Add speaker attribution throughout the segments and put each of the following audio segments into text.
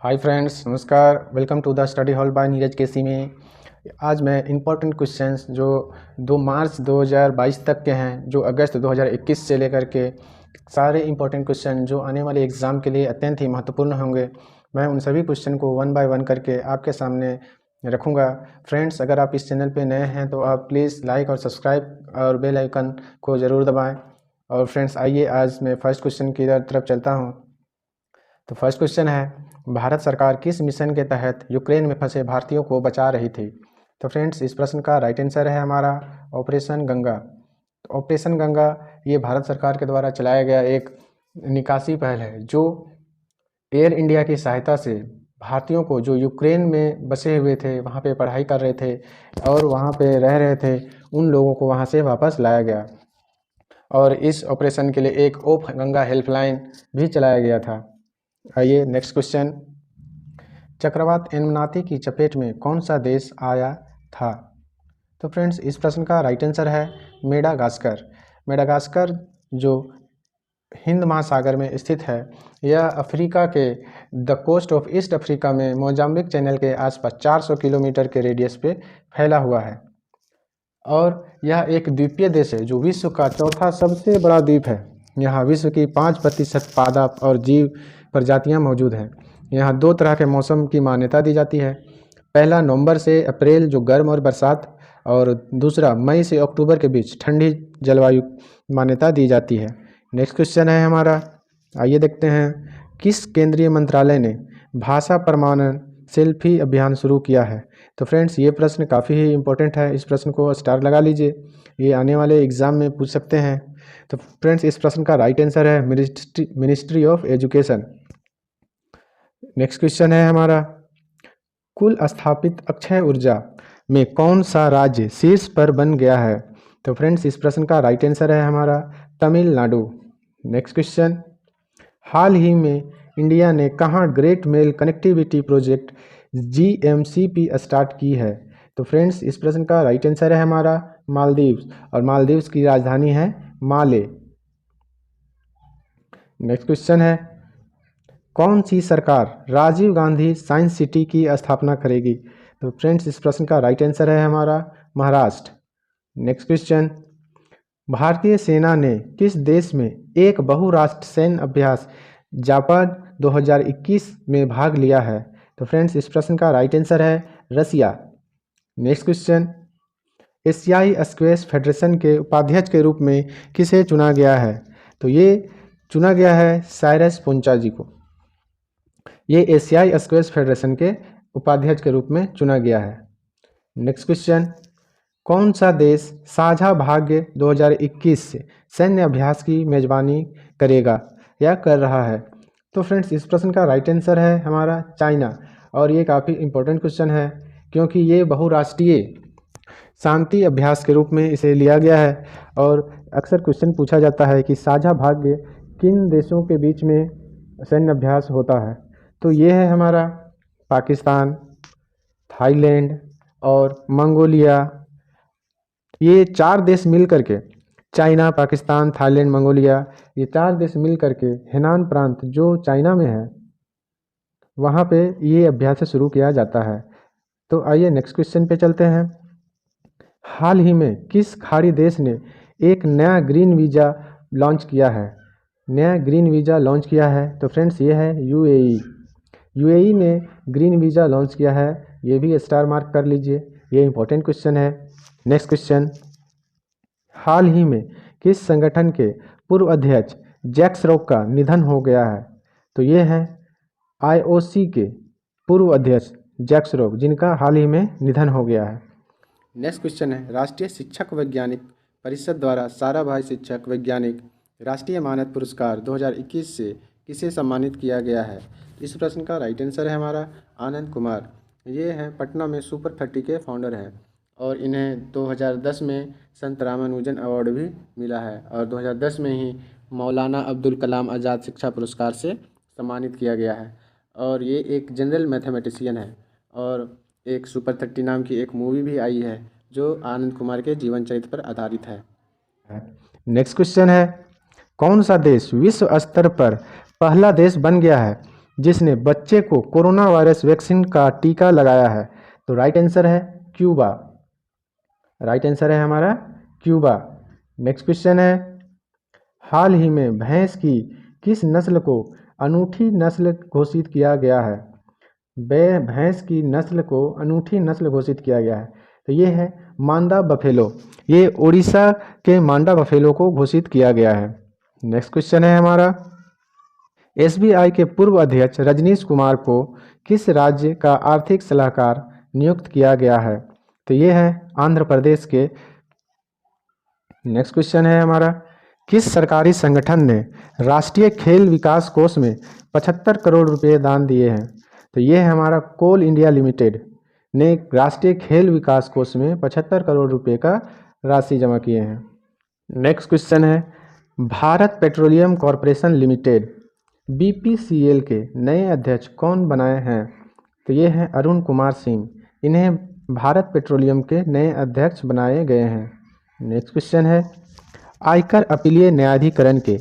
Speaker 1: हाय friends, नमस्कार। Welcome to the study hall by Neeraj KC में। आज मैं इम्पोर्टेंट क्वेश्चंस जो 2 मार्च 2022 तक के हैं, जो अगस्त 2021 से लेकर के सारे इम्पोर्टेंट क्वेश्चन जो आने वाले एग्ज़ाम के लिए अत्यंत ही महत्वपूर्ण होंगे, मैं उन सभी क्वेश्चन को वन बाय वन करके आपके सामने रखूँगा। फ्रेंड्स, अगर आप इस चैनल पे नए हैं तो आप प्लीज़ लाइक और सब्सक्राइब और बेल आइकन को ज़रूर दबाएँ। और फ्रेंड्स, आइए आज मैं फर्स्ट क्वेश्चन की तरफ चलता हूँ। तो फर्स्ट क्वेश्चन है, भारत सरकार किस मिशन के तहत यूक्रेन में फंसे भारतीयों को बचा रही थी? तो फ्रेंड्स, इस प्रश्न का राइट आंसर है हमारा ऑपरेशन गंगा। तो ऑपरेशन गंगा ये भारत सरकार के द्वारा चलाया गया एक निकासी पहल है, जो एयर इंडिया की सहायता से भारतीयों को जो यूक्रेन में बसे हुए थे, वहाँ पे पढ़ाई कर रहे थे और वहाँ पे रह रहे थे, उन लोगों को वहाँ से वापस लाया गया। और इस ऑपरेशन के लिए एक ओप गंगा हेल्पलाइन भी चलाया गया था। आइए नेक्स्ट क्वेश्चन, चक्रवात एनमनाती की चपेट में कौन सा देश आया था? तो फ्रेंड्स, इस प्रश्न का राइट आंसर है मेडागास्कर। मेडागास्कर जो हिंद महासागर में स्थित है, यह अफ्रीका के the coast of east Africa में मोजाम्बिक चैनल के आसपास 400 किलोमीटर के रेडियस पे फैला हुआ है। और यह एक द्वीपीय देश है जो विश्व का चौथा सबसे बड़ा द्वीप है। यहाँ विश्व की 5% पादप और जीव प्रजातियाँ मौजूद हैं। यहाँ 2 तरह के मौसम की मान्यता दी जाती है। पहला नवंबर से अप्रैल जो गर्म और बरसात, और दूसरा मई से अक्टूबर के बीच ठंडी जलवायु मान्यता दी जाती है। नेक्स्ट क्वेश्चन है हमारा, आइए देखते हैं, किस केंद्रीय मंत्रालय ने भाषा प्रमाणन सेल्फी अभियान शुरू किया है? तो फ्रेंड्स, ये प्रश्न काफ़ी ही इम्पोर्टेंट है। इस प्रश्न को स्टार लगा लीजिए, ये आने वाले एग्ज़ाम में पूछ सकते हैं। तो फ्रेंड्स, इस प्रश्न का राइट आंसर है ministry of education. Next question है हमारा, कुल स्थापित अक्षय ऊर्जा में कौन सा राज्य शीर्ष पर बन गया है? तो फ्रेंड्स, इस प्रश्न का राइट आंसर है हमारा तमिलनाडु। नेक्स्ट क्वेश्चन, हाल ही में इंडिया ने कहाँ great mail connectivity project GMCP start की है? तो फ्रेंड्स, इस प्रश्न का राइट आंसर है हमारा मालदीव्स, और मालदीव्स की राजधानी है माले। नेक्स्ट क्वेश्चन है, कौन सी सरकार राजीव गांधी साइंस सिटी की स्थापना करेगी? तो फ्रेंड्स, इस प्रश्न का राइट आंसर है हमारा महाराष्ट्र। नेक्स्ट क्वेश्चन, भारतीय सेना ने किस देश में एक बहुराष्ट्र सैन्य अभ्यास जापान 2021 में भाग लिया है? तो फ्रेंड्स, इस प्रश्न का राइट आंसर है रसिया। नेक्स्ट क्वेश्चन, एशियाई स्क्वैश फेडरेशन के उपाध्यक्ष के रूप में किसे चुना गया है? तो ये चुना गया है साइरस पोंचा जी को। ये एशियाई स्क्वैश फेडरेशन के उपाध्यक्ष के रूप में चुना गया है। नेक्स्ट क्वेश्चन, कौन सा देश साझा भाग्य 2021 से सैन्य अभ्यास की मेजबानी करेगा या कर रहा है? तो फ्रेंड्स, इस प्रश्न का राइट आंसर है हमारा चाइना। और ये काफ़ी इम्पोर्टेंट क्वेश्चन है, क्योंकि ये बहुराष्ट्रीय शांति अभ्यास के रूप में इसे लिया गया है। और अक्सर क्वेश्चन पूछा जाता है कि साझा भाग्य किन देशों के बीच में सैन्य अभ्यास होता है? तो ये है हमारा पाकिस्तान, थाईलैंड और मंगोलिया। ये 4 देश मिल करके, चाइना, पाकिस्तान, थाईलैंड, मंगोलिया, ये 4 देश मिल करके हेनान प्रांत जो चाइना में है, वहाँ पे ये अभ्यास शुरू किया जाता है। तो आइए नेक्स्ट क्वेश्चन पे चलते हैं, हाल ही में किस खाड़ी देश ने एक नया ग्रीन वीज़ा लॉन्च किया है? नया ग्रीन वीज़ा लॉन्च किया है, तो फ्रेंड्स ये है UAE। UAE ने ग्रीन वीज़ा लॉन्च किया है, ये भी स्टार मार्क कर लीजिए, ये इंपॉर्टेंट क्वेश्चन है। नेक्स्ट क्वेश्चन, हाल ही में किस संगठन के पूर्व अध्यक्ष जैक श्रॉफ का निधन हो गया है? तो ये है IOC के पूर्व अध्यक्ष जैक श्रॉफ, जिनका हाल ही में निधन हो गया है। नेक्स्ट क्वेश्चन है, राष्ट्रीय शिक्षक वैज्ञानिक परिषद द्वारा साराभाई शिक्षक वैज्ञानिक राष्ट्रीय मानद पुरस्कार 2021 से किसे सम्मानित किया गया है? इस प्रश्न का राइट आंसर है हमारा आनंद कुमार। ये हैं पटना में सुपर 30 के फाउंडर हैं, और इन्हें 2010 में संत रामानुजन अवार्ड भी मिला है, और 2010 में ही मौलाना अब्दुल कलाम आज़ाद शिक्षा पुरस्कार से सम्मानित किया गया है। और ये एक जनरल मैथमेटिशियन है, और एक सुपर 30 नाम की एक मूवी भी आई है जो आनंद कुमार के जीवन चरित्र पर आधारित है। नेक्स्ट क्वेश्चन है, कौन सा देश विश्व स्तर पर पहला देश बन गया है जिसने बच्चे को कोरोना वायरस वैक्सीन का टीका लगाया है? तो राइट आंसर है क्यूबा। राइट आंसर है हमारा क्यूबा। नेक्स्ट क्वेश्चन है, हाल ही में भैंस की किस नस्ल को अनूठी नस्ल घोषित किया गया है? भैंस की नस्ल को अनूठी नस्ल घोषित किया गया है, तो ये है मांडा बफेलो। ये उड़ीसा के मांडा बफेलो को घोषित किया गया है। नेक्स्ट क्वेश्चन है हमारा, एसबीआई के पूर्व अध्यक्ष रजनीश कुमार को किस राज्य का आर्थिक सलाहकार नियुक्त किया गया है? तो ये है आंध्र प्रदेश के। नेक्स्ट क्वेश्चन है हमारा, किस सरकारी संगठन ने राष्ट्रीय खेल विकास कोष में 75 करोड़ रुपए दान दिए हैं? तो ये है हमारा कोल इंडिया लिमिटेड ने राष्ट्रीय खेल विकास कोष में 75 करोड़ रुपए का राशि जमा किए हैं। नेक्स्ट क्वेश्चन है, Bharat petroleum corporation limited BPCL के नए अध्यक्ष कौन बनाए हैं? तो ये हैं अरुण कुमार सिंह। इन्हें भारत पेट्रोलियम के नए अध्यक्ष बनाए गए हैं। नेक्स्ट क्वेश्चन है, आयकर अपीलीय न्यायाधिकरण के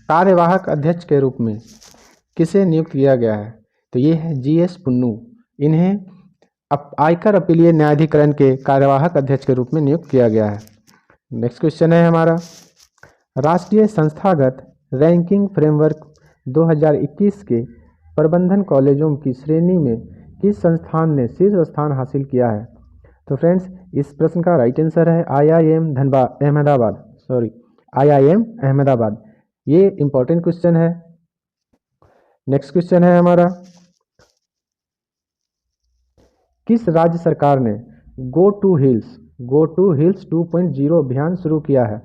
Speaker 1: कार्यवाहक अध्यक्ष के रूप में किसे नियुक्त किया गया है? तो ये है जीएस पुन्नू। इन्हें आयकर अपीलीय न्यायाधिकरण के कार्यवाहक अध्यक्ष के रूप में नियुक्त किया गया है। नेक्स्ट क्वेश्चन है हमारा, राष्ट्रीय संस्थागत रैंकिंग फ्रेमवर्क 2021 के प्रबंधन कॉलेजों की श्रेणी में किस संस्थान ने शीर्ष स्थान हासिल किया है? तो फ्रेंड्स, इस प्रश्न का राइट आंसर है आईआईएम अहमदाबाद। आईआईएम अहमदाबाद। ये इंपॉर्टेंट क्वेश्चन है। नेक्स्ट क्वेश्चन है हमारा, किस राज्य सरकार ने गो टू हिल्स 2.0 अभियान शुरू किया है?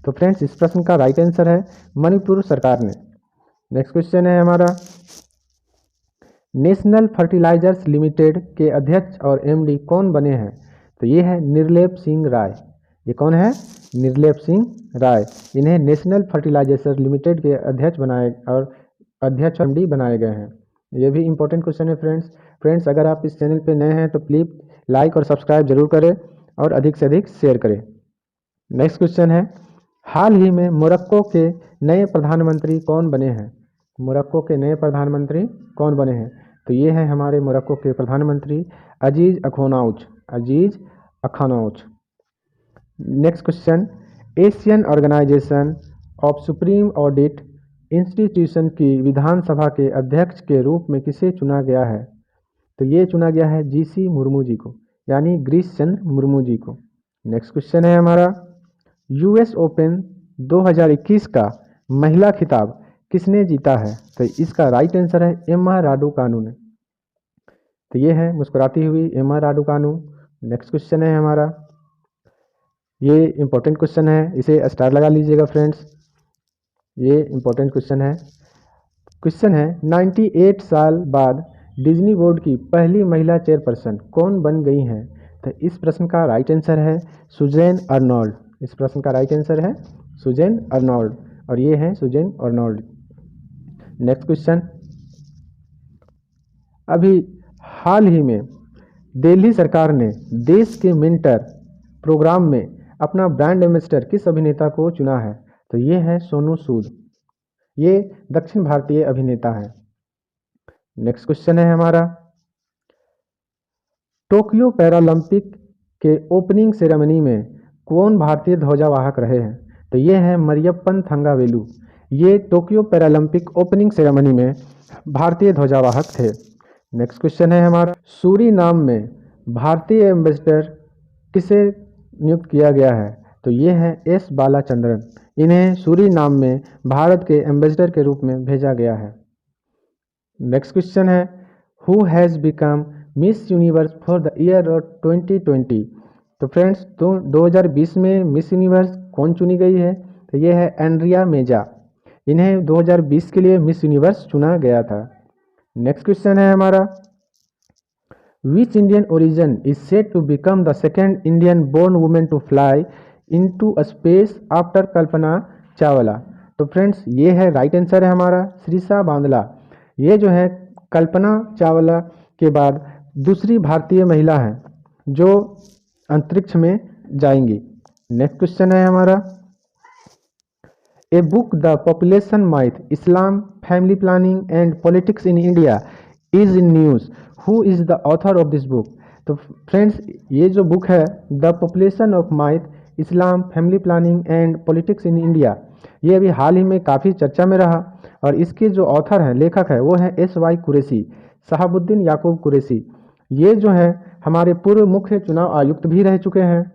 Speaker 1: तो फ्रेंड्स, इस प्रश्न का राइट आंसर है मणिपुर सरकार ने। नेक्स्ट क्वेश्चन है हमारा, नेशनल फर्टिलाइजर्स लिमिटेड के अध्यक्ष और एमडी कौन बने हैं? तो ये है निर्लेप सिंह राय। ये कौन है? निर्लेप सिंह राय। इन्हें नेशनल फर्टिलाइजर्स लिमिटेड के अध्यक्ष और एमडी बनाए गए हैं। ये भी इंपॉर्टेंट क्वेश्चन है फ्रेंड्स, अगर आप इस चैनल पे नए हैं तो प्लीज़ लाइक और सब्सक्राइब जरूर करें और अधिक से अधिक शेयर करें। नेक्स्ट क्वेश्चन है, हाल ही में मोरक्को के नए प्रधानमंत्री कौन बने हैं? मोरक्को के नए प्रधानमंत्री कौन बने हैं? तो ये हैं हमारे मोरक्को के प्रधानमंत्री Aziz Akhannouch. Next question, Asian organisation of supreme audit institution की विधानसभा के अध्यक्ष के रूप में किसे चुना गया है? तो ये चुना गया है जीसी मुर्मू जी को, यानी गिरीश चंद्र मुर्मू जी को। नेक्स्ट क्वेश्चन है हमारा, यूएस ओपन 2021 का महिला खिताब किसने जीता है? तो इसका राइट आंसर है एम्मा राडुकानु ने। तो ये है मुस्कुराती हुई एम्मा राडुकानु। नेक्स्ट क्वेश्चन है हमारा, ये इंपॉर्टेंट क्वेश्चन है, इसे स्टार लगा लीजिएगा फ्रेंड्स। ये इंपॉर्टेंट क्वेश्चन है। 98 साल बाद डिज्नी बोर्ड की पहली महिला चेयरपर्सन कौन बन गई हैं? तो इस प्रश्न का राइट आंसर है सुजैन अर्नोल्ड। इस प्रश्न का राइट आंसर है सुजैन अर्नोल्ड, और ये हैं सुजैन अर्नोल्ड। नेक्स्ट क्वेश्चन, अभी हाल ही में दिल्ली सरकार ने देश के मेंटर प्रोग्राम में अपना ब्रांड एम्बेसडर किस अभिनेता को चुना है? तो ये है सोनू सूद। ये दक्षिण भारतीय अभिनेता हैं। नेक्स्ट क्वेश्चन है हमारा, टोक्यो पैरालंपिक के ओपनिंग सेरेमनी में कौन भारतीय ध्वजावाहक रहे हैं? तो ये है मरियप्पन थंगावेलु। ये टोक्यो पैरालंपिक ओपनिंग सेरेमनी में भारतीय ध्वजावाहक थे। नेक्स्ट क्वेश्चन है हमारा, सूरीनाम में भारतीय एम्बेसडर किसे नियुक्त किया गया है? तो ये है एस बालाचंद्रन। इन्हें सूरीनाम में भारत के एम्बेसडर के रूप में भेजा गया है। नेक्स्ट क्वेश्चन है, who has become miss universe for the year 2020? तो फ्रेंड्स, 2020 में मिस यूनिवर्स कौन चुनी गई है? तो ये है एंड्रिया मेजा। इन्हें 2020 के लिए मिस यूनिवर्स चुना गया था। नेक्स्ट क्वेश्चन है हमारा, which Indian origin is said to become the second Indian born women to fly into space after Kalpana Chawla? तो फ्रेंड्स, ये है राइट आंसर है हमारा श्रीषा बांदला। ये जो है कल्पना चावला के बाद दूसरी भारतीय महिला हैं जो अंतरिक्ष में जाएंगी। नेक्स्ट क्वेश्चन है हमारा, a book the population माइथ Islam family planning and politics in India is in news, who is the author of this book. तो फ्रेंड्स, ये जो बुक है the population of माइथ Islam family planning and politics in India, ये अभी हाल ही में काफ़ी चर्चा में रहा और इसके जो ऑथर हैं, लेखक है, वो है SY कुरैशी, शहाबुद्दीन याकूब कुरैशी। ये जो है हमारे पूर्व मुख्य चुनाव आयुक्त भी रह चुके हैं।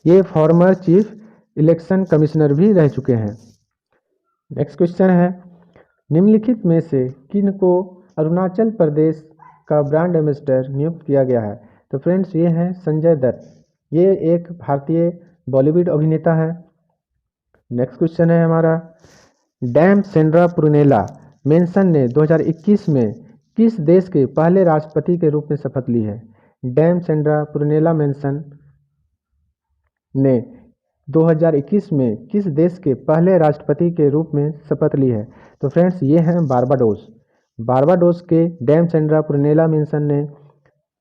Speaker 1: ये फॉर्मर चीफ इलेक्शन कमिश्नर भी रह चुके हैं। नेक्स्ट क्वेश्चन है, निम्नलिखित में से किन को अरुणाचल प्रदेश का ब्रांड एम्बेसडर नियुक्त किया गया है? तो फ्रेंड्स, ये हैं संजय दत्त, ये एक भारतीय बॉलीवुड अभिनेता है। नेक्स्ट क्वेश्चन है हमारा, डैम सेंड्रा पुरनेला मेंसन ने 2021 में किस देश के पहले राष्ट्रपति के रूप में शपथ ली है? डैम सेंड्रा पुरनेला मेंसन ने 2021 में किस देश के पहले राष्ट्रपति के रूप में शपथ ली है? तो फ्रेंड्स, ये हैं बारबाडोस। बारबाडोस के डैम सेंड्रा पुरनेला मेंसन ने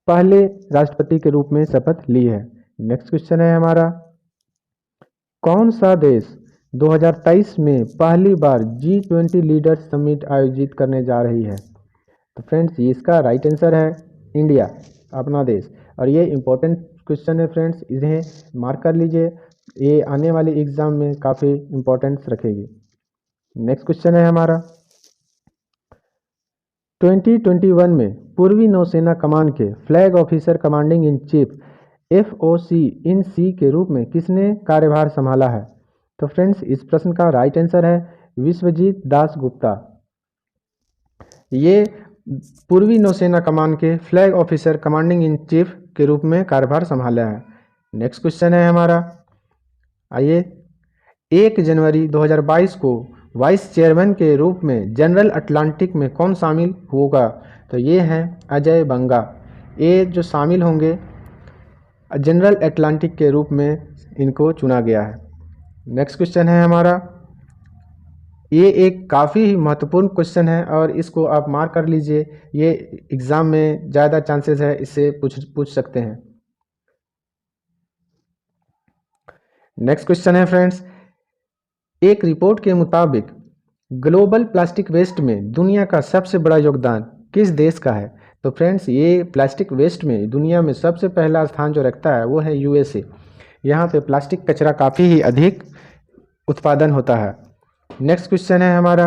Speaker 1: पहले राष्ट्रपति के रूप में शपथ ली है। नेक्स्ट क्वेश्चन है हमारा, कौन सा देश 2023 में पहली बार G20 लीडर्स समिट आयोजित करने जा रही है? तो फ्रेंड्स, इसका राइट आंसर है इंडिया, अपना देश। और ये इम्पोर्टेंट क्वेश्चन है फ्रेंड्स, इन्हें मार्क कर लीजिए, ये आने वाले एग्जाम में काफ़ी इम्पोर्टेंस रखेगी। नेक्स्ट क्वेश्चन है हमारा, 2021 में पूर्वी नौसेना कमान के flag officer commanding in chief FOC इन सी के रूप में किसने कार्यभार संभाला है? तो फ्रेंड्स, इस प्रश्न का राइट आंसर है विश्वजीत दास गुप्ता। ये पूर्वी नौसेना कमान के flag officer commanding in chief के रूप में कार्यभार संभाला है। नेक्स्ट क्वेश्चन है हमारा, आइए, 1 जनवरी 2022 को वाइस चेयरमैन के रूप में जनरल अटलांटिक में कौन शामिल होगा? तो ये हैं अजय बंगा, ये जो शामिल होंगे जनरल अटलांटिक के रूप में इनको चुना गया है। नेक्स्ट क्वेश्चन है हमारा, ये एक काफ़ी महत्वपूर्ण क्वेश्चन है और इसको आप मार्क कर लीजिए, ये एग्ज़ाम में ज़्यादा चांसेस है इससे पूछ सकते हैं। नेक्स्ट क्वेश्चन है फ्रेंड्स, एक रिपोर्ट के मुताबिक ग्लोबल प्लास्टिक वेस्ट में दुनिया का सबसे बड़ा योगदान किस देश का है? तो फ्रेंड्स, ये प्लास्टिक वेस्ट में दुनिया में सबसे पहला स्थान जो रखता है वो है USA। यहाँ पे प्लास्टिक कचरा काफ़ी ही अधिक उत्पादन होता है। नेक्स्ट क्वेश्चन है हमारा,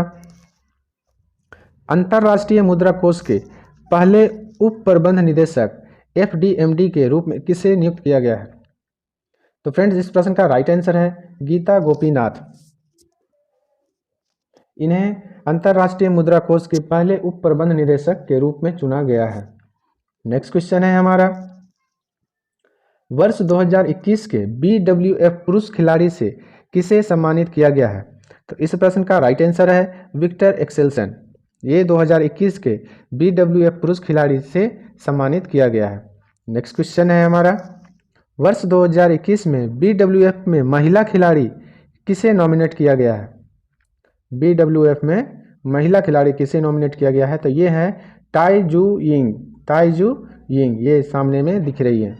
Speaker 1: अंतर्राष्ट्रीय मुद्रा कोष के पहले उप प्रबंध निदेशक FDMD के रूप में किसे नियुक्त किया गया है? तो फ्रेंड्स, इस प्रश्न का राइट आंसर है गीता गोपीनाथ। इन्हें अंतर्राष्ट्रीय मुद्रा कोष के पहले उप प्रबंध निदेशक के रूप में चुना गया है। नेक्स्ट क्वेश्चन है हमारा, वर्ष 2021 के BWF पुरुष खिलाड़ी से किसे सम्मानित किया गया है? तो इस प्रश्न का राइट आंसर है विक्टर एक्सेल्सन। ये 2021 के BWF पुरुष खिलाड़ी से सम्मानित किया गया है। नेक्स्ट क्वेश्चन है हमारा, वर्ष 2021 में BWF में महिला खिलाड़ी किसे नॉमिनेट किया गया है? BWF में महिला खिलाड़ी किसे नॉमिनेट किया गया है? तो ये है ताइजू यिंग, ये सामने में दिख रही है।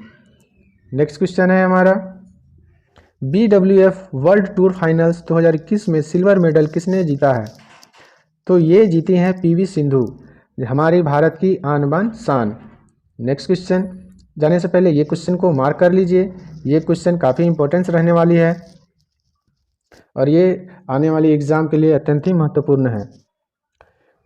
Speaker 1: नेक्स्ट क्वेश्चन है हमारा, BWF वर्ल्ड टूर फाइनल्स 2021 में सिल्वर मेडल किसने जीता है? तो ये जीती हैं PV सिंधु, हमारी भारत की आन बान शान। नेक्स्ट क्वेश्चन जाने से पहले ये क्वेश्चन को मार्क कर लीजिए, ये क्वेश्चन काफ़ी इंपॉर्टेंस रहने वाली है और ये आने वाली एग्जाम के लिए अत्यंत ही महत्वपूर्ण है।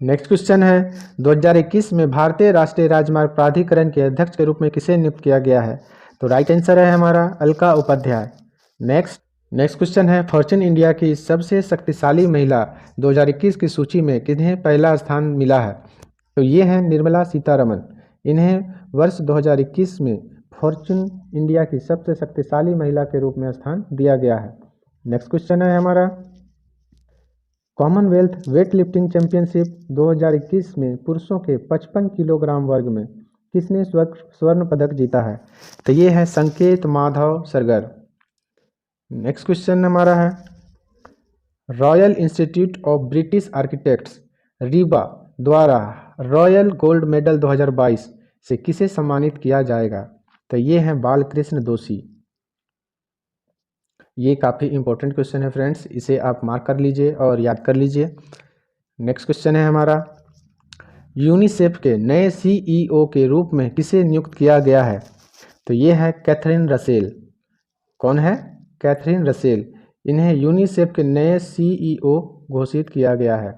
Speaker 1: नेक्स्ट क्वेश्चन है, 2021 में भारतीय राष्ट्रीय राजमार्ग प्राधिकरण के अध्यक्ष के रूप में किसे नियुक्त किया गया है? तो राइट आंसर है हमारा अलका उपाध्याय। नेक्स्ट क्वेश्चन है, फॉर्च्यून इंडिया की सबसे शक्तिशाली महिला 2021 की सूची में किन्हें पहला स्थान मिला है? तो ये हैं निर्मला सीतारमन। इन्हें वर्ष 2021 में फॉर्च्यून इंडिया की सबसे शक्तिशाली महिला के रूप में स्थान दिया गया है। नेक्स्ट क्वेश्चन है हमारा, कॉमनवेल्थ वेट लिफ्टिंग चैंपियनशिप 2021 में पुरुषों के 55 किलोग्राम वर्ग में किसने स्वर्ण पदक जीता है? तो ये है संकेत माधव सरगर। नेक्स्ट क्वेश्चन हमारा है, royal institute of British architects Reeba द्वारा रॉयल गोल्ड मेडल 2022 से किसे सम्मानित किया जाएगा? तो ये हैं बालकृष्ण दोषी। ये काफ़ी इंपॉर्टेंट क्वेश्चन है फ्रेंड्स, इसे आप मार्क कर लीजिए और याद कर लीजिए। नेक्स्ट क्वेश्चन है हमारा, यूनिसेफ के नए सीईओ के रूप में किसे नियुक्त किया गया है? तो ये है कैथरीन रसेल। कौन है? Catherine Russell. इन्हें यूनिसेफ के नए सीईओ घोषित किया गया है।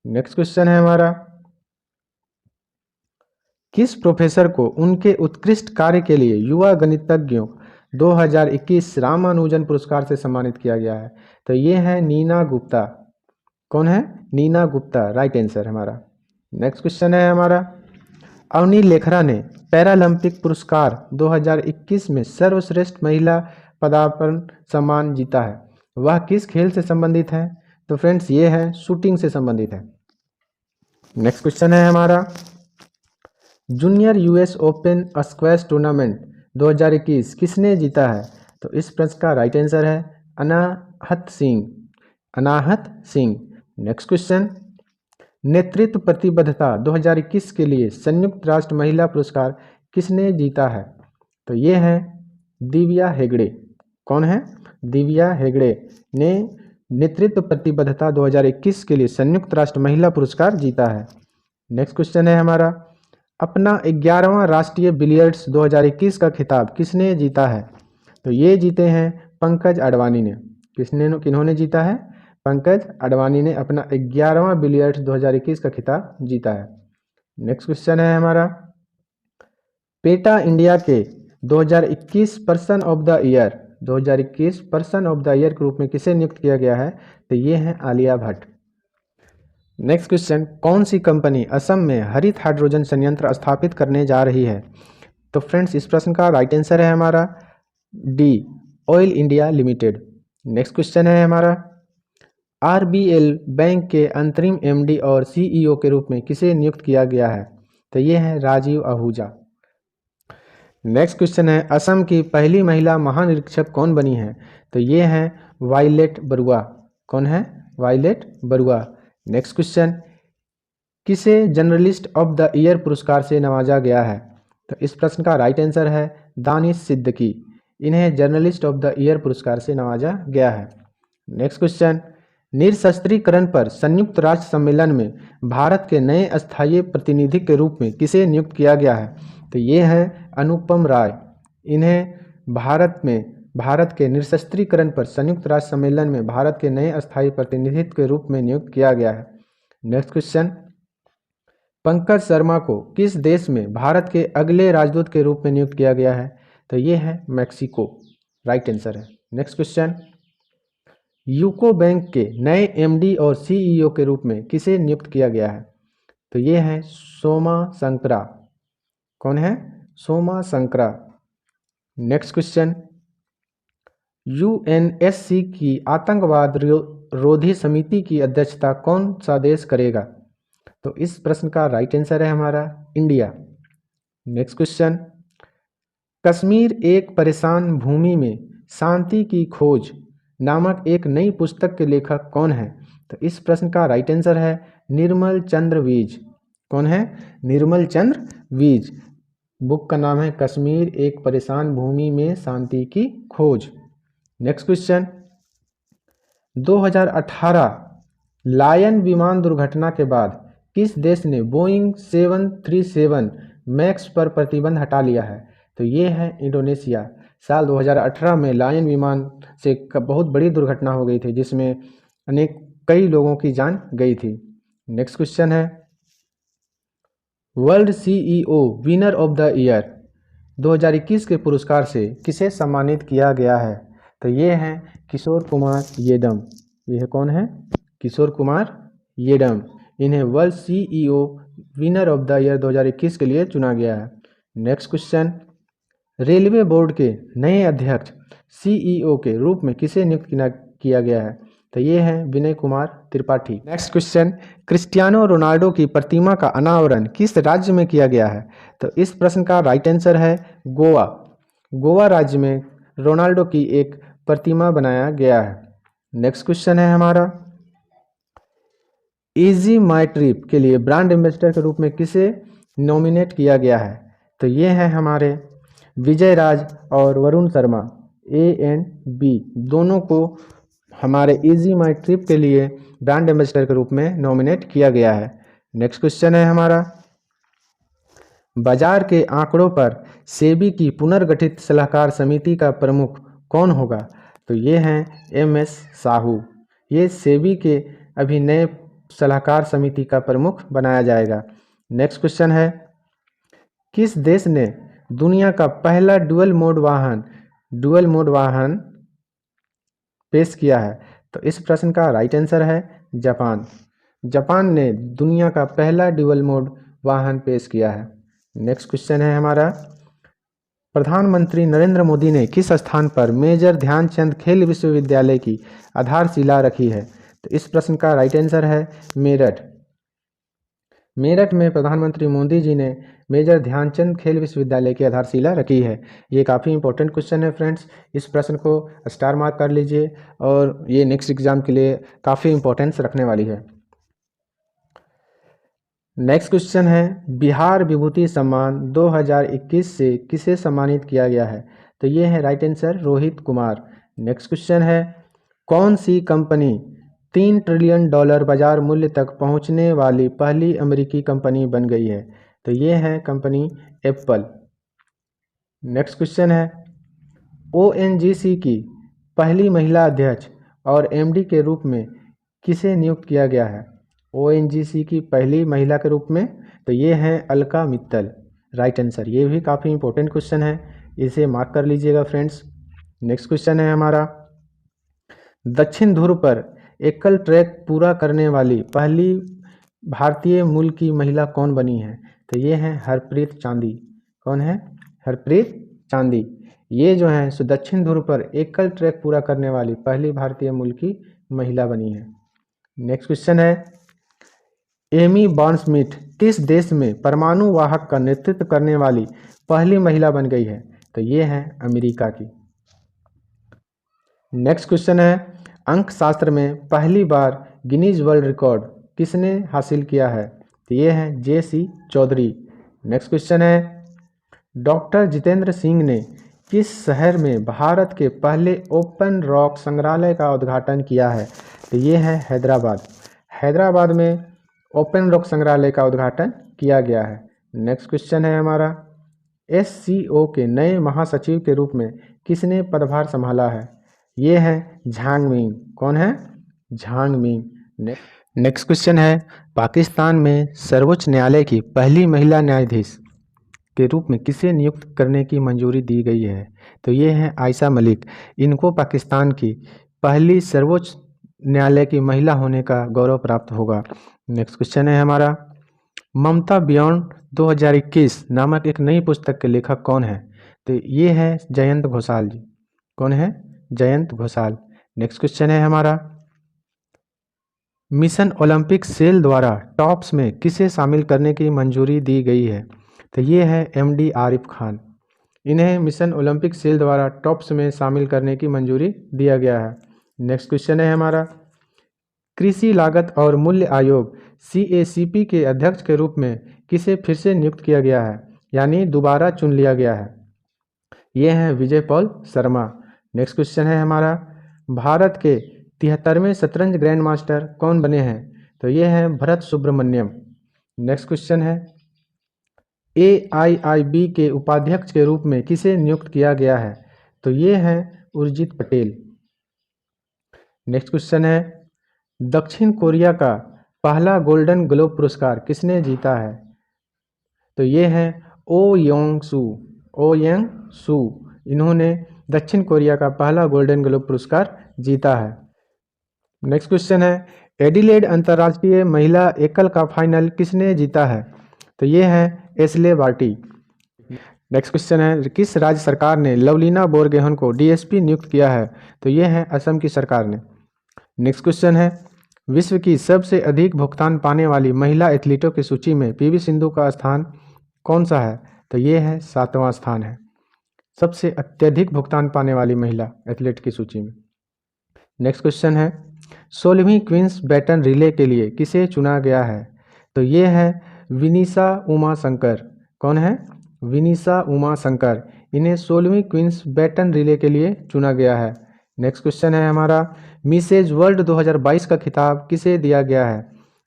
Speaker 1: नेक्स्ट क्वेश्चन है हमारा, किस प्रोफेसर को उनके उत्कृष्ट कार्य के लिए युवा गणितज्ञों 2021 रामानुजन पुरस्कार से सम्मानित किया गया है? तो ये है नीना गुप्ता। कौन है? नीना गुप्ता, राइट आंसर हमारा। नेक्स्ट क्वेश्चन है हमारा, अवनी लेखरा ने पैरालंपिक पुरस्कार 2021 में सर्वश्रेष्ठ महिला पदार्पण सम्मान जीता है। वह किस खेल से संबंधित है? तो फ्रेंड्स ये है शूटिंग से संबंधित है। नेक्स्ट क्वेश्चन है हमारा, junior US open squash tournament 2021 किसने जीता है? तो इस प्रश्न का राइट आंसर है अनाहत सिंह। अनाहत सिंह। नेक्स्ट क्वेश्चन, नेतृत्व प्रतिबद्धता 2021 के लिए संयुक्त राष्ट्र महिला पुरस्कार किसने जीता है? तो ये है दिव्या हेगड़े। कौन है? दिव्या हेगड़े ने नेतृत्व प्रतिबद्धता 2021 के लिए संयुक्त राष्ट्र महिला पुरस्कार जीता है। नेक्स्ट क्वेश्चन है हमारा, अपना 11वां राष्ट्रीय बिलियर्ड्स 2021 का खिताब किसने जीता है? तो ये जीते हैं पंकज अडवाणी ने। किन्होंने जीता है? पंकज अडवाणी ने अपना 11वां बिलियर्ड्स 2021 का खिताब जीता है। नेक्स्ट क्वेश्चन है हमारा, पेटा इंडिया के 2021 person of the year 2021 person of the year के रूप में किसे नियुक्त किया गया है? तो ये है आलिया भट्ट। नेक्स्ट क्वेश्चन, कौन सी कंपनी असम में हरित हाइड्रोजन संयंत्र स्थापित करने जा रही है? तो फ्रेंड्स इस प्रश्न का राइट आंसर है हमारा D, oil India limited. Next question है हमारा, आरबीएल बैंक के अंतरिम एमडी और सीईओ के रूप में किसे नियुक्त किया गया है? तो ये है राजीव आहूजा। नेक्स्ट क्वेश्चन है, असम की पहली महिला महानिरीक्षक कौन बनी है? तो ये है वायलेट बरुआ। कौन है? वायलेट बरुआ। नेक्स्ट क्वेश्चन, किसे जर्नलिस्ट ऑफ द ईयर पुरस्कार से नवाजा गया है? तो इस प्रश्न का राइट आंसर है दानिश सिद्दीकी। इन्हें जर्नलिस्ट ऑफ द ईयर पुरस्कार से नवाजा गया है। नेक्स्ट क्वेश्चन, निरशस्त्रीकरण पर संयुक्त राष्ट्र सम्मेलन में भारत के नए अस्थायी प्रतिनिधि के रूप में किसे नियुक्त किया गया है? तो ये है अनुपम राय। इन्हें भारत के निरशस्त्रीकरण पर संयुक्त राष्ट्र सम्मेलन में भारत के नए अस्थायी प्रतिनिधित्व के रूप में नियुक्त किया गया है। नेक्स्ट क्वेश्चन, पंकज शर्मा को किस देश में भारत के अगले राजदूत के रूप में नियुक्त किया गया है? तो ये है मैक्सिको, राइट आंसर है। नेक्स्ट क्वेश्चन, यूको बैंक के नए एमडी और सीईओ के रूप में किसे नियुक्त किया गया है? तो ये है सोमा संकरा। कौन है? सोमा संकरा। नेक्स्ट क्वेश्चन, यूएनएससी की आतंकवाद रोधी समिति की अध्यक्षता कौन सा देश करेगा? तो इस प्रश्न का राइट आंसर है हमारा इंडिया। नेक्स्ट क्वेश्चन, कश्मीर एक परेशान भूमि में शांति की खोज नामक एक नई पुस्तक के लेखक कौन है? तो इस प्रश्न का राइट आंसर है निर्मल चंद्र वीज। कौन है? निर्मल चंद्र वीज। बुक का नाम है कश्मीर एक परेशान भूमि में शांति की खोज। नेक्स्ट क्वेश्चन, 2018 लायन विमान दुर्घटना के बाद किस देश ने बोइंग 737 मैक्स पर प्रतिबंध हटा लिया है? तो ये है इंडोनेशिया। साल 2018 में लायन विमान से बहुत बड़ी दुर्घटना हो गई थी जिसमें कई लोगों की जान गई थी। नेक्स्ट क्वेश्चन है, world CEO winner of the year 2021 के पुरस्कार से किसे सम्मानित किया गया है? तो ये हैं किशोर कुमार येदम। यह कौन है? किशोर कुमार येदम। इन्हें world CEO winner of the year 2021 के लिए चुना गया है। नेक्स्ट क्वेश्चन, रेलवे बोर्ड के नए अध्यक्ष सीईओ के रूप में किसे नियुक्त किया गया है? तो ये है Vinay Kumar Tripathi. Next question, Cristiano Ronaldo की प्रतिमा का अनावरण किस राज्य में किया गया है? तो इस प्रश्न का राइट आंसर है गोवा। गोवा राज्य में रोनाल्डो की एक प्रतिमा बनाया गया है। नेक्स्ट क्वेश्चन है हमारा, इजी माई ट्रिप के लिए ब्रांड एम्बेसडर के रूप में किसे नॉमिनेट किया गया है? तो ये है हमारे विजय राज और Varun Sharma. A and B दोनों को हमारे इजी माई ट्रिप के लिए ब्रांड एम्बेसडर के रूप में नॉमिनेट किया गया है। नेक्स्ट क्वेश्चन है हमारा, बाजार के आंकड़ों पर सेबी की पुनर्गठित सलाहकार समिति का प्रमुख कौन होगा? तो ये हैं एम.एस. साहू। ये सेबी के अभी नए सलाहकार समिति का प्रमुख बनाया जाएगा। नेक्स्ट क्वेश्चन है, किस देश ने दुनिया का पहला डुअल मोड वाहन पेश किया है? तो इस प्रश्न का राइट आंसर है जापान। जापान ने दुनिया का पहला डुअल मोड वाहन पेश किया है। नेक्स्ट क्वेश्चन है हमारा, प्रधानमंत्री नरेंद्र मोदी ने किस स्थान पर मेजर ध्यानचंद खेल विश्वविद्यालय की आधारशिला रखी है? तो इस प्रश्न का राइट आंसर है मेरठ। मेरठ में प्रधानमंत्री मोदी जी ने मेजर ध्यानचंद खेल विश्वविद्यालय की आधारशिला रखी है। ये काफ़ी इंपॉर्टेंट क्वेश्चन है फ्रेंड्स, इस प्रश्न को स्टार मार्क कर लीजिए और ये नेक्स्ट एग्जाम के लिए काफ़ी इंपॉर्टेंस रखने वाली है। नेक्स्ट क्वेश्चन है, बिहार विभूति सम्मान 2021 से किसे सम्मानित किया गया है? तो ये है right answer Rohit Kumar. Next question है, कौन सी कंपनी $3 ट्रिलियन बाजार मूल्य तक पहुंचने वाली पहली अमेरिकी कंपनी बन गई है? तो ये है कंपनी एप्पल। नेक्स्ट क्वेश्चन है, ONGC की पहली महिला अध्यक्ष और MD के रूप में किसे नियुक्त किया गया है? ONGC की पहली महिला के रूप में, तो ये हैं अलका मित्तल। Right answer. ये भी काफ़ी इंपॉर्टेंट क्वेश्चन है, इसे मार्क कर लीजिएगा फ्रेंड्स। नेक्स्ट क्वेश्चन है हमारा, दक्षिण ध्रुव पर एकल ट्रैक पूरा करने वाली पहली भारतीय मूल की महिला कौन बनी है? तो ये हैं हरप्रीत चांदी। कौन है? हरप्रीत चांदी। ये जो हैं सो दक्षिण ध्रुव पर एकल ट्रैक पूरा करने वाली पहली भारतीय मूल की महिला बनी है। नेक्स्ट क्वेश्चन है, एमी बॉर्नस्मिथ किस देश में परमाणु वाहक का नेतृत्व करने वाली पहली महिला बन गई है? तो ये है अमेरिका की। नेक्स्ट क्वेश्चन है, अंक शास्त्र में पहली बार गिनीज वर्ल्ड रिकॉर्ड किसने हासिल किया है? तो ये है JC चौधरी। नेक्स्ट क्वेश्चन है, डॉक्टर जितेंद्र सिंह ने किस शहर में भारत के पहले ओपन रॉक संग्रहालय का उद्घाटन किया है? तो ये है हैदराबाद। हैदराबाद में ओपन रॉक संग्रहालय का उद्घाटन किया गया है। नेक्स्ट क्वेश्चन है हमारा, SCO के नए महासचिव के रूप में किसने पदभार संभाला है? ये है झांग मिंग। कौन है? झांग मिंग। नेक्स्ट क्वेश्चन है, पाकिस्तान में सर्वोच्च न्यायालय की पहली महिला न्यायाधीश के रूप में किसे नियुक्त करने की मंजूरी दी गई है? तो ये हैं आयशा मलिक। इनको पाकिस्तान की पहली सर्वोच्च न्यायालय की महिला होने का गौरव प्राप्त होगा। नेक्स्ट क्वेश्चन है हमारा, ममता बियॉन्ड 2021 नामक एक नई पुस्तक के लेखक कौन है? तो ये है जयंत घोषाल जी। कौन है? जयंत घोषाल। नेक्स्ट क्वेश्चन है हमारा, मिशन ओलंपिक सेल द्वारा टॉप्स में किसे शामिल करने की मंजूरी दी गई है? तो ये है MD आरिफ खान। इन्हें मिशन ओलंपिक सेल द्वारा टॉप्स में शामिल करने की मंजूरी दिया गया है। नेक्स्ट क्वेश्चन है हमारा, कृषि लागत और मूल्य आयोग CACP के अध्यक्ष के रूप में किसे फिर से नियुक्त किया गया है, यानी दोबारा चुन लिया गया है? ये हैं विजय पॉल शर्मा। नेक्स्ट क्वेश्चन है हमारा, भारत के 73वें शतरंज ग्रैंड मास्टर कौन बने हैं? तो ये हैं भरत सुब्रमण्यम। नेक्स्ट क्वेश्चन है, AIIB के उपाध्यक्ष के रूप में किसे नियुक्त किया गया है? तो ये हैं उर्जित पटेल। नेक्स्ट क्वेश्चन है, दक्षिण कोरिया का पहला गोल्डन ग्लोब पुरस्कार किसने जीता है? तो ये हैं ओ योंग सू। इन्होंने दक्षिण कोरिया का पहला गोल्डन ग्लोब पुरस्कार जीता है। नेक्स्ट क्वेश्चन है, एडिलेड अंतर्राष्ट्रीय महिला एकल का फाइनल किसने जीता है? तो ये है एशले बार्टी। नेक्स्ट क्वेश्चन है, किस राज्य सरकार ने लवलीना बोरगोहेन को DSP नियुक्त किया है? तो ये है असम की सरकार ने। नेक्स्ट क्वेश्चन है, विश्व की सबसे अधिक भुगतान पाने वाली महिला एथलीटों की सूची में PV सिंधु का स्थान कौन सा है? तो ये है 7वां स्थान है, सबसे अत्यधिक भुगतान पाने वाली महिला एथलीट की सूची में। नेक्स्ट क्वेश्चन है, 16वीं क्वींस बैटन रिले के लिए किसे चुना गया है? तो ये है विनीशा उमा शंकर। कौन है? विनीशा उमा शंकर। इन्हें 16वीं क्वींस बैटन रिले के लिए चुना गया है। नेक्स्ट क्वेश्चन है हमारा, मिसेज वर्ल्ड 2022 का खिताब किसे दिया गया है?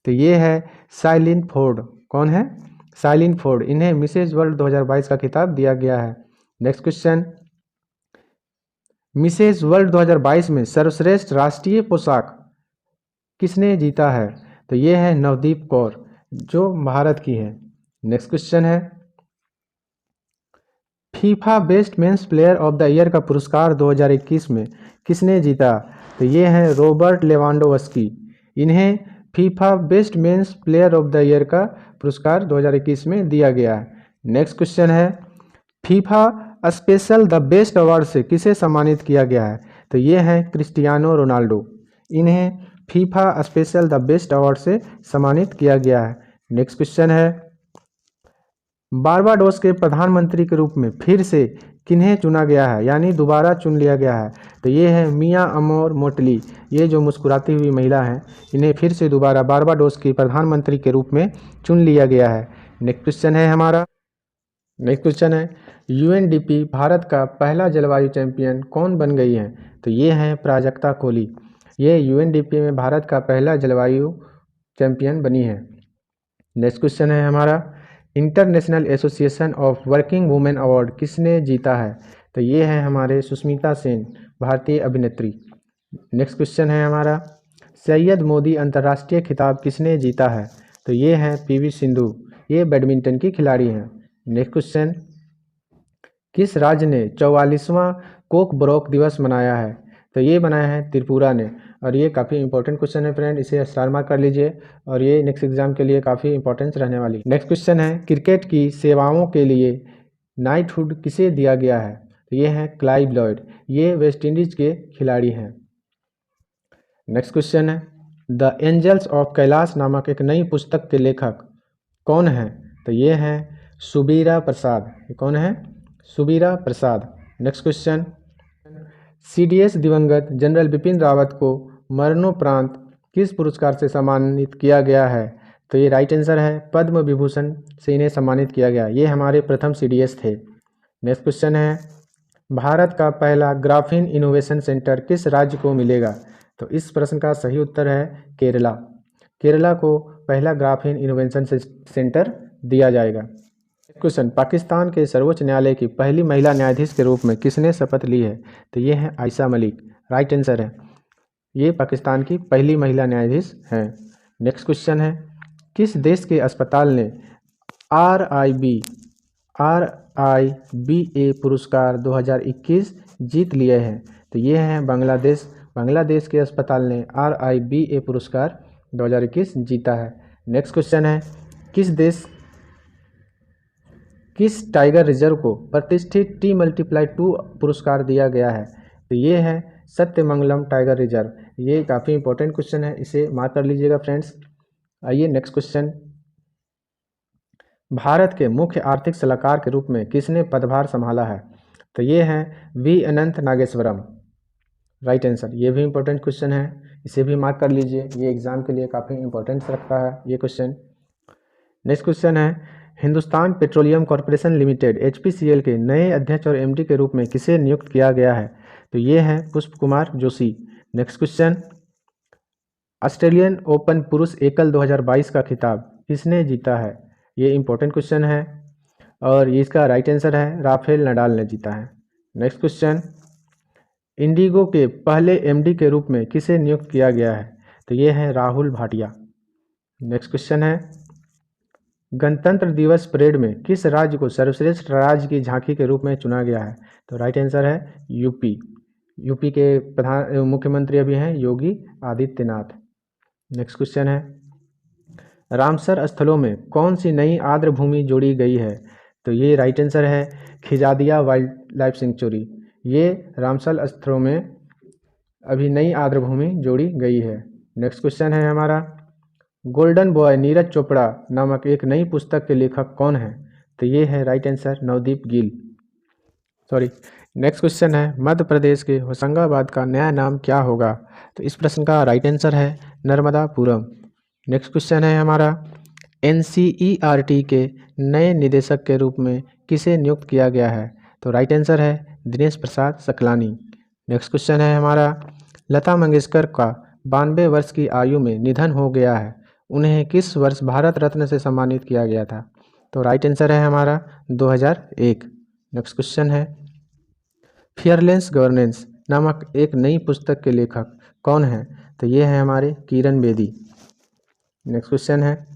Speaker 1: तो ये है साइलिन फोर्ड। कौन है? साइलिन फोर्ड। इन्हें मिसेज वर्ल्ड 2022 का खिताब दिया गया है। नेक्स्ट क्वेश्चन, मिसेज वर्ल्ड 2022 में सर्वश्रेष्ठ राष्ट्रीय पोशाक किसने जीता है? तो ये है नवदीप कौर, जो भारत की है। नेक्स्ट क्वेश्चन है, FIFA best men's player of the year का पुरस्कार 2021 में किसने जीता? तो ये हैं रॉबर्ट लेवांडोव्स्की। इन्हें FIFA best men's player of the year का पुरस्कार 2021 में दिया गया है। नेक्स्ट क्वेश्चन है, FIFA special the best award से किसे सम्मानित किया गया है? तो ये हैं क्रिस्टियानो रोनाल्डो। इन्हें FIFA special the best award से सम्मानित किया गया है। नेक्स्ट क्वेश्चन है, बारबाडोस के प्रधानमंत्री के रूप में फिर से किन्हें चुना गया है, यानी दोबारा चुन लिया गया है? तो ये है मिया अमोर मोटली। ये जो मुस्कुराती हुई महिला हैं, इन्हें फिर से दोबारा बारबाडोस की प्रधानमंत्री के रूप में चुन लिया गया है। नेक्स्ट क्वेश्चन है हमारा, नेक्स्ट क्वेश्चन है, यूएनडीपी भारत का पहला जलवायु चैंपियन कौन बन गई है? तो ये हैं प्राजक्ता कोहली। ये यूएनडीपी में भारत का पहला जलवायु चैंपियन बनी है। नेक्स्ट क्वेश्चन है हमारा, international association of working women award किसने जीता है? तो ये है हमारे सुष्मिता सेन, भारतीय अभिनेत्री। नेक्स्ट क्वेश्चन है हमारा, सैयद मोदी अंतर्राष्ट्रीय खिताब किसने जीता है? तो ये हैं पीवी सिंधु। ये बैडमिंटन की खिलाड़ी हैं। नेक्स्ट क्वेश्चन, किस राज्य ने 44वां कोकबोरोक दिवस मनाया है? तो ये बनाया है त्रिपुरा ने। और ये काफ़ी इंपॉर्टेंट क्वेश्चन है फ्रेंड, इसे स्टार मार्क कर लीजिए और ये नेक्स्ट एग्जाम के लिए काफ़ी इंपॉर्टेंस रहने वाली। नेक्स्ट क्वेश्चन है, क्रिकेट की सेवाओं के लिए नाइटहुड किसे दिया गया है? तो ये है क्लाइव लॉयड। ये वेस्ट इंडीज के खिलाड़ी हैं। नेक्स्ट क्वेश्चन है, द एंजल्स ऑफ कैलाश नामक एक नई पुस्तक के लेखक कौन हैं? तो ये हैं सुबीरा प्रसाद। ये कौन है? सुबीरा प्रसाद। नेक्स्ट क्वेश्चन, सीडीएस दिवंगत जनरल बिपिन रावत को मरणोपरांत किस पुरस्कार से सम्मानित किया गया है? तो ये राइट आंसर है, पद्म विभूषण से इन्हें सम्मानित किया गया। ये हमारे प्रथम सीडीएस थे। नेक्स्ट क्वेश्चन है, भारत का पहला ग्राफीन इनोवेशन सेंटर किस राज्य को मिलेगा? तो इस प्रश्न का सही उत्तर है केरला। केरला को पहला ग्राफीन इनोवेशन सेंटर दिया जाएगा। क्वेश्चन, पाकिस्तान के सर्वोच्च न्यायालय की पहली महिला न्यायाधीश के रूप में किसने शपथ ली है? तो ये है आयशा मलिक। राइट आंसर है, ये पाकिस्तान की पहली महिला न्यायाधीश हैं। नेक्स्ट क्वेश्चन है, किस देश के अस्पताल ने RIBA पुरस्कार 2021 जीत लिए हैं? तो ये हैं बांग्लादेश। बांग्लादेश के अस्पताल ने RIBA पुरस्कार 2021 जीता है। नेक्स्ट क्वेश्चन है, किस टाइगर रिजर्व को प्रतिष्ठित T+2 पुरस्कार दिया गया है? तो ये है सत्यमंगलम टाइगर रिजर्व। ये काफ़ी इंपॉर्टेंट क्वेश्चन है, इसे मार्क कर लीजिएगा फ्रेंड्स। आइए नेक्स्ट क्वेश्चन, भारत के मुख्य आर्थिक सलाहकार के रूप में किसने पदभार संभाला है? तो ये हैं V अनंत नागेश्वरम। राइट आंसर, ये भी इंपॉर्टेंट क्वेश्चन है, इसे भी मार्क कर लीजिए, ये एग्जाम के लिए काफ़ी इंपॉर्टेंस रखता है ये क्वेश्चन। नेक्स्ट क्वेश्चन है, Hindustan petroleum corporation limited HPCL के नए अध्यक्ष और MD के रूप में किसे नियुक्त किया गया है? तो ये हैं पुष्प Kumar Joshi. Next question, Australian open पुरुष एकल 2022 का खिताब किसने जीता है? ये इंपॉर्टेंट क्वेश्चन है और इसका राइट आंसर है राफेल नडाल ने जीता है। नेक्स्ट क्वेश्चन, इंडिगो के पहले MD के रूप में किसे नियुक्त किया गया है? तो ये है राहुल भाटिया। नेक्स्ट क्वेश्चन है, गणतंत्र दिवस परेड में किस राज्य को सर्वश्रेष्ठ राज्य की झांकी के रूप में चुना गया है? तो राइट आंसर है यूपी के मुख्यमंत्री अभी हैं योगी आदित्यनाथ। नेक्स्ट क्वेश्चन है, रामसर स्थलों में कौन सी नई आर्द्र भूमि जोड़ी गई है? तो ये राइट आंसर है खिजादिया वाइल्ड लाइफ सेंचुरी। ये रामसर स्थलों में अभी नई आर्द्र भूमि जोड़ी गई है। नेक्स्ट क्वेश्चन है हमारा, गोल्डन बॉय नीरज चोपड़ा नामक एक नई पुस्तक के लेखक कौन है? तो ये है right answer Navdeep Gill. Next question है, मध्य प्रदेश के होशंगाबाद का नया नाम क्या होगा? तो इस प्रश्न का राइट आंसर है नर्मदापुरम। नेक्स्ट क्वेश्चन है हमारा, NCERT के नए निदेशक के रूप में किसे नियुक्त किया गया है? तो राइट आंसर है दिनेश प्रसाद सकलानी। नेक्स्ट क्वेश्चन है हमारा, लता मंगेशकर का 92 वर्ष की आयु में निधन हो गया है, उन्हें किस वर्ष भारत रत्न से सम्मानित किया गया था? तो राइट आंसर है हमारा 2001। नेक्स्ट क्वेश्चन है, फियरलेस गवर्नेंस नामक एक नई पुस्तक के लेखक कौन है? तो ये है हमारे किरण बेदी। नेक्स्ट क्वेश्चन है,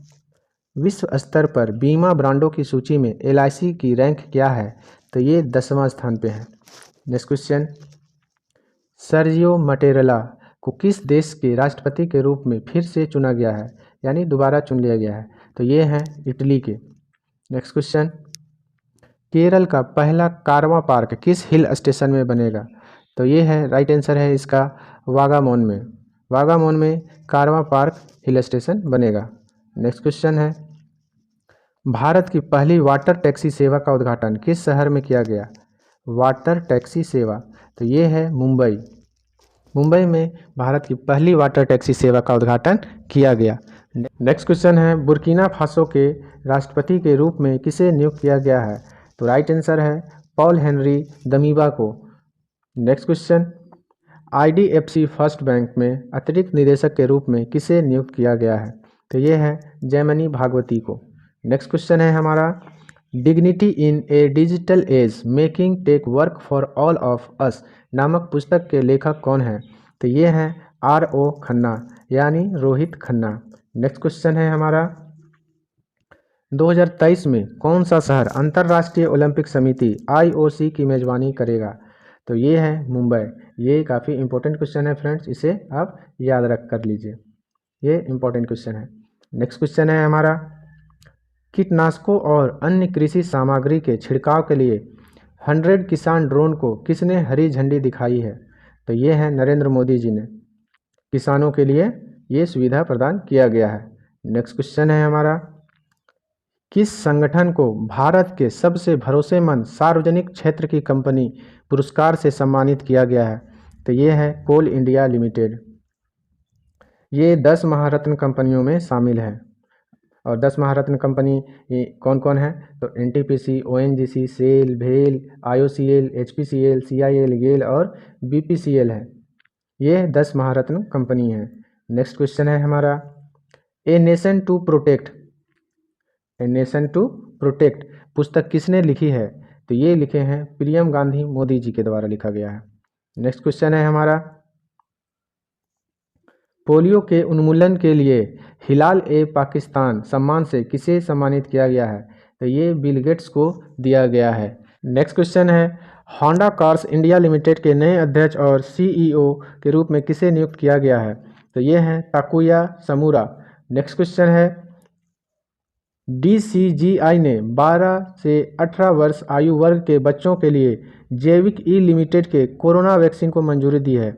Speaker 1: विश्व स्तर पर बीमा ब्रांडों की सूची में LIC की रैंक क्या है? तो ये 10वां स्थान पे है। नेक्स्ट क्वेश्चन, सर्जियो मटेरेला को किस देश के राष्ट्रपति के रूप में फिर से चुना गया है, यानी दोबारा चुन लिया गया है? तो ये हैं इटली के। नेक्स्ट क्वेश्चन, केरल का पहला कारवां पार्क किस हिल स्टेशन में बनेगा? तो ये है राइट आंसर है इसका वागामोन में। वागामोन में कारवां पार्क हिल स्टेशन बनेगा। नेक्स्ट क्वेश्चन है, भारत की पहली वाटर टैक्सी सेवा का उद्घाटन किस शहर में किया गया? वाटर टैक्सी सेवा, तो ये है मुंबई। मुंबई में भारत की पहली वाटर टैक्सी सेवा का उद्घाटन किया गया। नेक्स्ट क्वेश्चन है, बुर्किना फासो के राष्ट्रपति के रूप में किसे नियुक्त किया गया है? तो राइट आंसर है पॉल हेनरी दमीबा को। Next question, IDFC first bank में अतिरिक्त निदेशक के रूप में किसे नियुक्त किया गया है? तो ये है जयमनी भागवती को। नेक्स्ट क्वेश्चन है हमारा, dignity in a digital age making tech work for all of us नामक पुस्तक के लेखक कौन है? तो ये हैं RO खन्ना, यानी रोहित खन्ना। नेक्स्ट क्वेश्चन है हमारा, 2023 में कौन सा शहर अंतर्राष्ट्रीय ओलंपिक समिति IOC की मेजबानी करेगा? तो ये है मुंबई। ये काफ़ी इंपॉर्टेंट क्वेश्चन है फ्रेंड्स, इसे आप याद रख कर लीजिए, ये इंपॉर्टेंट क्वेश्चन है। नेक्स्ट क्वेश्चन है हमारा, कीटनाशकों और अन्य कृषि सामग्री के छिड़काव के लिए 100 किसान ड्रोन को किसने हरी झंडी दिखाई है? तो ये है नरेंद्र मोदी जी ने, किसानों के लिए ये सुविधा प्रदान किया गया है। नेक्स्ट क्वेश्चन है हमारा, किस संगठन को भारत के सबसे भरोसेमंद सार्वजनिक क्षेत्र की कंपनी पुरस्कार से सम्मानित किया गया है? तो ये है कोल इंडिया लिमिटेड। ये 10 महारत्न कंपनियों में शामिल है। और 10 महारत्न कंपनी कौन कौन है? तो NTPC, ONGC, सेल, भेल, IOCL, HPCL, CIL, गेल और BPCL है। ये 10 महारत्न कंपनी है। नेक्स्ट क्वेश्चन है हमारा, ए नेशन टू प्रोटेक्ट पुस्तक किसने लिखी है? तो ये लिखे हैं प्रियम गांधी मोदी जी के द्वारा लिखा गया है। नेक्स्ट क्वेश्चन है हमारा, पोलियो के उन्मूलन के लिए हिलाल ए पाकिस्तान सम्मान से किसे सम्मानित किया गया है? तो ये बिल गेट्स को दिया गया है। नेक्स्ट क्वेश्चन है, होंडा कार्स इंडिया लिमिटेड के नए अध्यक्ष और CEO के रूप में किसे नियुक्त किया गया है? तो ये हैं ताकुया समूरा। नेक्स्ट क्वेश्चन है, DCGI ने 12 से 18 वर्ष आयु वर्ग के बच्चों के लिए जैविक ई लिमिटेड के कोरोना वैक्सीन को मंजूरी दी है।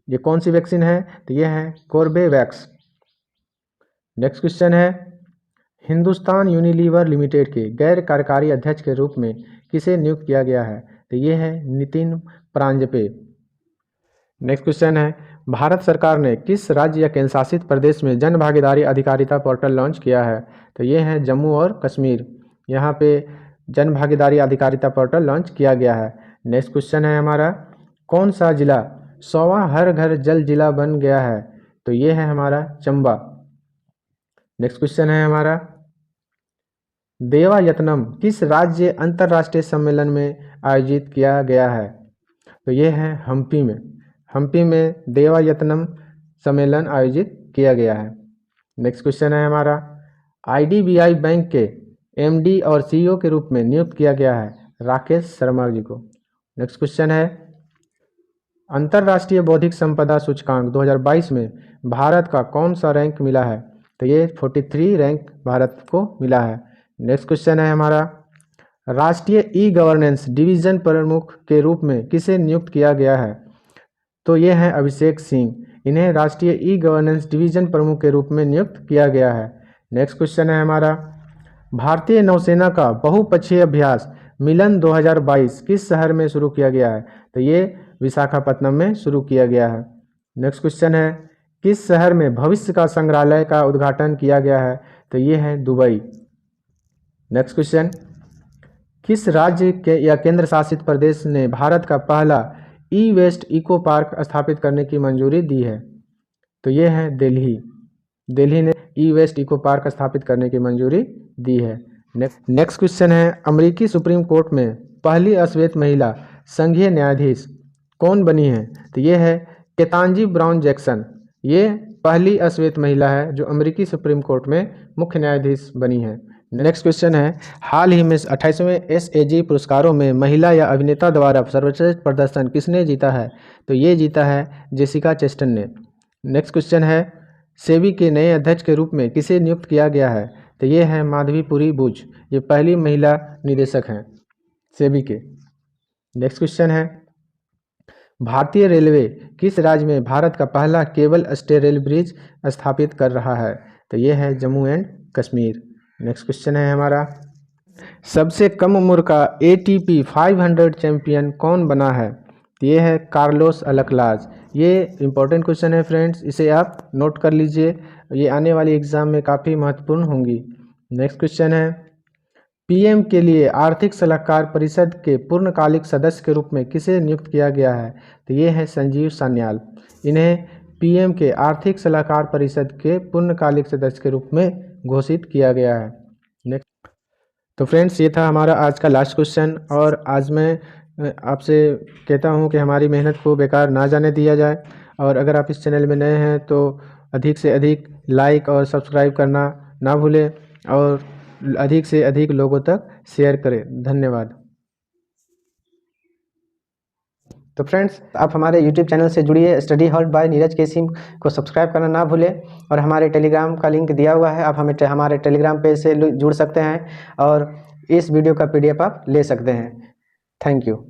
Speaker 1: ये कौन सी वैक्सीन है? तो ये है कोर्बेवैक्स। नेक्स्ट क्वेश्चन है, हिंदुस्तान यूनिलीवर लिमिटेड के गैर कार्यकारी अध्यक्ष के रूप में किसे नियुक्त किया गया है? तो ये है नितिन प्रांजपे। नेक्स्ट क्वेश्चन है, भारत सरकार ने किस राज्य या केंद्र शासित प्रदेश में जन भागीदारी अधिकारिता पोर्टल लॉन्च किया है? तो ये है जम्मू और कश्मीर। यहाँ पे जन भागीदारी अधिकारिता पोर्टल लॉन्च किया गया है। नेक्स्ट क्वेश्चन है हमारा, कौन सा जिला 100वां हर घर जल जिला बन गया है? तो ये है हमारा चंबा। नेक्स्ट क्वेश्चन है हमारा, देवायतनम किस राज्य अंतर्राष्ट्रीय सम्मेलन में आयोजित किया गया है? तो ये है हम्पी में। हम्पी में देवायतनम सम्मेलन आयोजित किया गया है। नेक्स्ट क्वेश्चन है हमारा, IDBI बैंक के MD और CEO के रूप में नियुक्त किया गया है राकेश शर्मा जी को। नेक्स्ट क्वेश्चन है, अंतर्राष्ट्रीय बौद्धिक संपदा सूचकांक 2022 में भारत का कौन सा रैंक मिला है? तो ये 43 रैंक भारत को मिला है। नेक्स्ट क्वेश्चन है हमारा, राष्ट्रीय E-गवर्नेंस डिवीजन प्रमुख के रूप में किसे नियुक्त किया गया है? तो ये हैं अभिषेक सिंह, इन्हें राष्ट्रीय E-गवर्नेंस डिवीजन प्रमुख के रूप में नियुक्त किया गया है। नेक्स्ट क्वेश्चन है हमारा, भारतीय नौसेना का बहुपक्षीय अभ्यास मिलन 2022 किस शहर में शुरू किया गया है? तो ये विशाखापत्तनम में शुरू किया गया है। नेक्स्ट क्वेश्चन है, किस शहर में भविष्य का संग्रहालय का उद्घाटन किया गया है? तो ये है दुबई। नेक्स्ट क्वेश्चन, किस राज्य के या केंद्र शासित प्रदेश ने भारत का पहला ई वेस्ट इको पार्क स्थापित करने की मंजूरी दी है? तो ये है दिल्ली। दिल्ली ने ई वेस्ट इको पार्क स्थापित करने की मंजूरी दी है। नेक्स्ट क्वेश्चन है, अमेरिकी सुप्रीम कोर्ट में पहली श्वेत महिला संघीय न्यायाधीश कौन बनी है? तो ये है केतांजी ब्राउन जैक्सन। ये पहली श्वेत महिला है जो अमेरिकी सुप्रीम कोर्ट में मुख्य न्यायाधीश बनी है। नेक्स्ट क्वेश्चन है, हाल ही में 28वें SAG पुरस्कारों में महिला या अभिनेता द्वारा सर्वश्रेष्ठ प्रदर्शन किसने जीता है? तो ये जीता है जेसिका चेस्टन ने। नेक्स्ट क्वेश्चन है, सेबी के नए अध्यक्ष के रूप में किसे नियुक्त किया गया है? तो ये है माधवी पुरी बुच। ये पहली महिला निदेशक हैं सेबी के। नेक्स्ट क्वेश्चन है, भारतीय रेलवे किस राज्य में भारत का पहला केबल स्टे रेल ब्रिज स्थापित कर रहा है? तो ये है Jammu and Kashmir. Next question है हमारा, सबसे कम उम्र का ATP 500 चैंपियन कौन बना है? तो ये है कार्लोस अल्काराज। ये इंपॉर्टेंट क्वेश्चन है फ्रेंड्स, इसे आप नोट कर लीजिए, ये आने वाली एग्जाम में काफ़ी महत्वपूर्ण होंगी। नेक्स्ट क्वेश्चन है, PM के लिए आर्थिक सलाहकार परिषद के पूर्णकालिक सदस्य के रूप में किसे नियुक्त किया गया है? तो ये है संजीव सान्याल। इन्हें PM के आर्थिक सलाहकार परिषद के पूर्णकालिक सदस्य के रूप में घोषित किया गया है। नेक्स्ट, तो फ्रेंड्स ये था हमारा आज का लास्ट क्वेश्चन, और आज मैं आपसे कहता हूं कि हमारी मेहनत को बेकार ना जाने दिया जाए, और अगर आप इस चैनल में नए हैं तो अधिक से अधिक लाइक और सब्सक्राइब करना ना भूलें, और अधिक से अधिक लोगों तक शेयर करें। धन्यवाद। तो फ्रेंड्स, आप हमारे YouTube चैनल से जुड़िए, स्टडी हॉल बाय नीरज केसी को सब्सक्राइब करना ना भूलें, और हमारे टेलीग्राम का लिंक दिया हुआ है, आप हमें हमारे टेलीग्राम पेज से जुड़ सकते हैं, और इस वीडियो का PDF आप ले सकते हैं। Thank you.